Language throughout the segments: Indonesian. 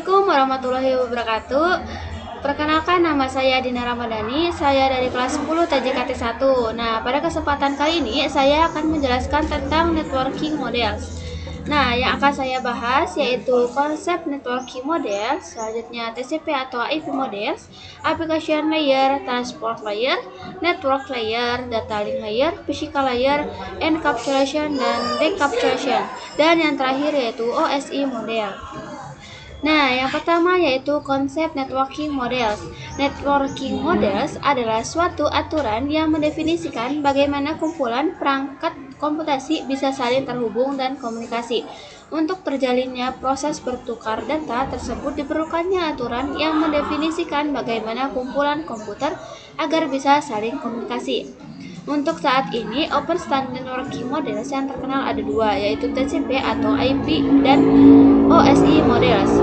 Assalamualaikum warahmatullahi wabarakatuh. Perkenalkan, nama saya Dina Ramadhani. Saya dari kelas 10 TJKT 1. Nah, pada kesempatan kali ini saya akan menjelaskan tentang networking models. Nah, yang akan saya bahas yaitu konsep networking model, selanjutnya TCP atau IP models, application layer, transport layer, network layer, data link layer, physical layer, encapsulation dan decapsulation, dan yang terakhir yaitu OSI model. Nah, yang pertama yaitu konsep networking models. Networking models adalah suatu aturan yang mendefinisikan bagaimana kumpulan perangkat komputasi bisa saling terhubung dan komunikasi. Untuk terjalinnya proses bertukar data tersebut diperlukannya aturan yang mendefinisikan bagaimana kumpulan komputer agar bisa saling komunikasi. Untuk saat ini, Open Standard Networking Models yang terkenal ada dua, yaitu TCP atau IP dan OSI Models.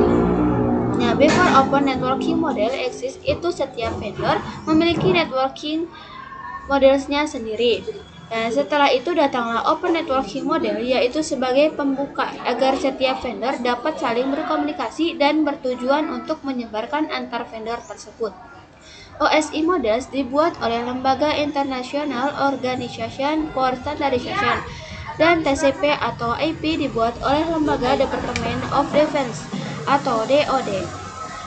Nah, before Open Networking Model exist, itu setiap vendor memiliki networking modelsnya sendiri. Dan setelah itu datanglah Open Networking Model, yaitu sebagai pembuka agar setiap vendor dapat saling berkomunikasi dan bertujuan untuk menyebarkan antar vendor tersebut. OSI Models dibuat oleh Lembaga International Organization for Standardization, dan TCP atau IP dibuat oleh Lembaga Department of Defense atau DoD.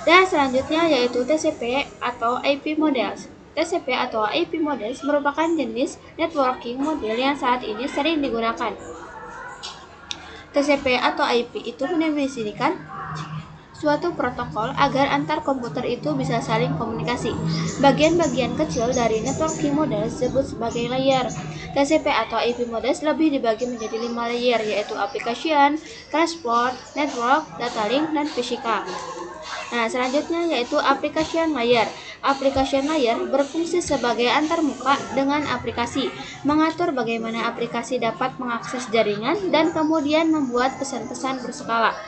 Dan selanjutnya yaitu TCP atau IP Models. TCP atau IP Models merupakan jenis networking model yang saat ini sering digunakan. TCP atau IP itu mendefinisikan suatu protokol agar antar komputer itu bisa saling komunikasi. Bagian-bagian kecil dari networking model disebut sebagai layer. TCP atau IP models lebih dibagi menjadi 5 layer, yaitu application, transport, network, data link, dan physical. Nah, selanjutnya yaitu application layer. Application layer berfungsi sebagai antarmuka dengan aplikasi, mengatur bagaimana aplikasi dapat mengakses jaringan dan kemudian membuat pesan-pesan berskala.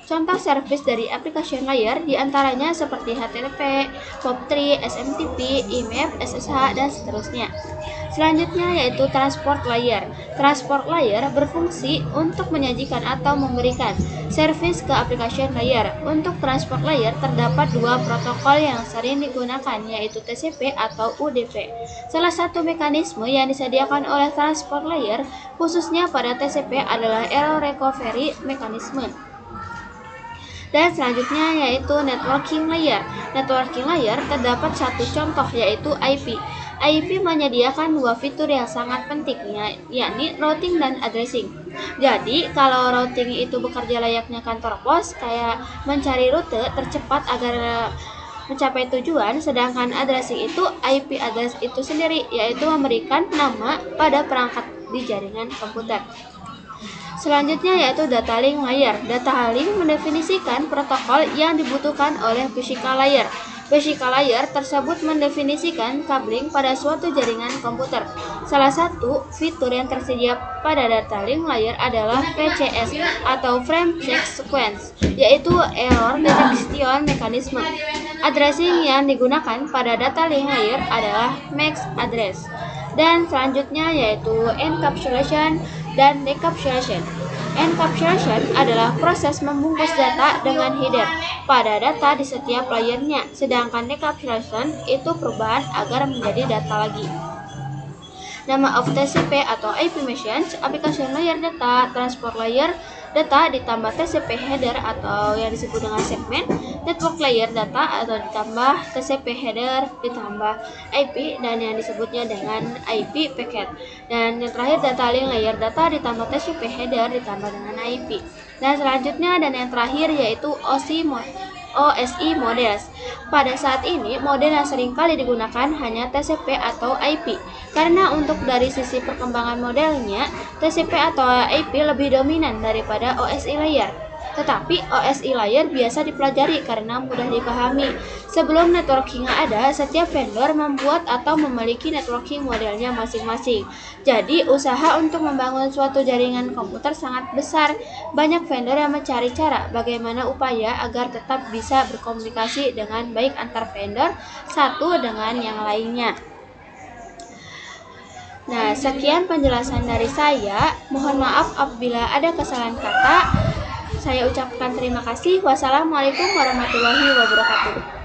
Contoh service dari application layer diantaranya seperti HTTP, POP3, SMTP, IMAP, SSH, dan seterusnya. Selanjutnya yaitu transport layer. Transport layer berfungsi untuk menyajikan atau memberikan service ke application layer. Untuk transport layer terdapat dua protokol yang sering digunakan, yaitu TCP atau UDP. Salah satu mekanisme yang disediakan oleh transport layer khususnya pada TCP adalah error recovery mechanism. Dan selanjutnya yaitu networking layer. Networking layer terdapat satu contoh yaitu IP. IP menyediakan dua fitur yang sangat penting, yakni routing dan addressing. Jadi kalau routing itu bekerja layaknya kantor pos, kayak mencari rute tercepat agar mencapai tujuan, sedangkan addressing itu IP address itu sendiri, yaitu memberikan nama pada perangkat di jaringan komputer. Selanjutnya yaitu data link layer. Data link mendefinisikan protokol yang dibutuhkan oleh physical layer. Physical layer tersebut mendefinisikan cabling pada suatu jaringan komputer. Salah satu fitur yang tersedia pada data link layer adalah PCS atau Frame Check Sequence, yaitu error detection mechanism. Addressing yang digunakan pada data link layer adalah MAC address. Dan selanjutnya yaitu encapsulation dan decapsulation. Encapsulation adalah proses membungkus data dengan header pada data di setiap layernya, sedangkan decapsulation itu perubahan agar menjadi data lagi. Nama of TCP atau IP machines, application layer data, transport layer data ditambah TCP header atau yang disebut dengan segmen, network layer data atau ditambah TCP header ditambah IP dan yang disebutnya dengan IP packet. Dan yang terakhir data link layer data ditambah TCP header ditambah dengan IP. Dan selanjutnya dan yang terakhir yaitu OSI models. Pada saat ini, model yang sering kali digunakan hanya TCP atau IP. Karena untuk dari sisi perkembangan modelnya, TCP atau IP lebih dominan daripada OSI layer. Tetapi OSI layer biasa dipelajari karena mudah dipahami. Sebelum networking ada, setiap vendor membuat atau memiliki networking modelnya masing-masing. Jadi, usaha untuk membangun suatu jaringan komputer sangat besar. Banyak vendor yang mencari cara bagaimana upaya agar tetap bisa berkomunikasi dengan baik antar vendor satu dengan yang lainnya. Nah, sekian penjelasan dari saya. Mohon maaf apabila ada kesalahan kata. Saya ucapkan terima kasih. Wassalamualaikum warahmatullahi wabarakatuh.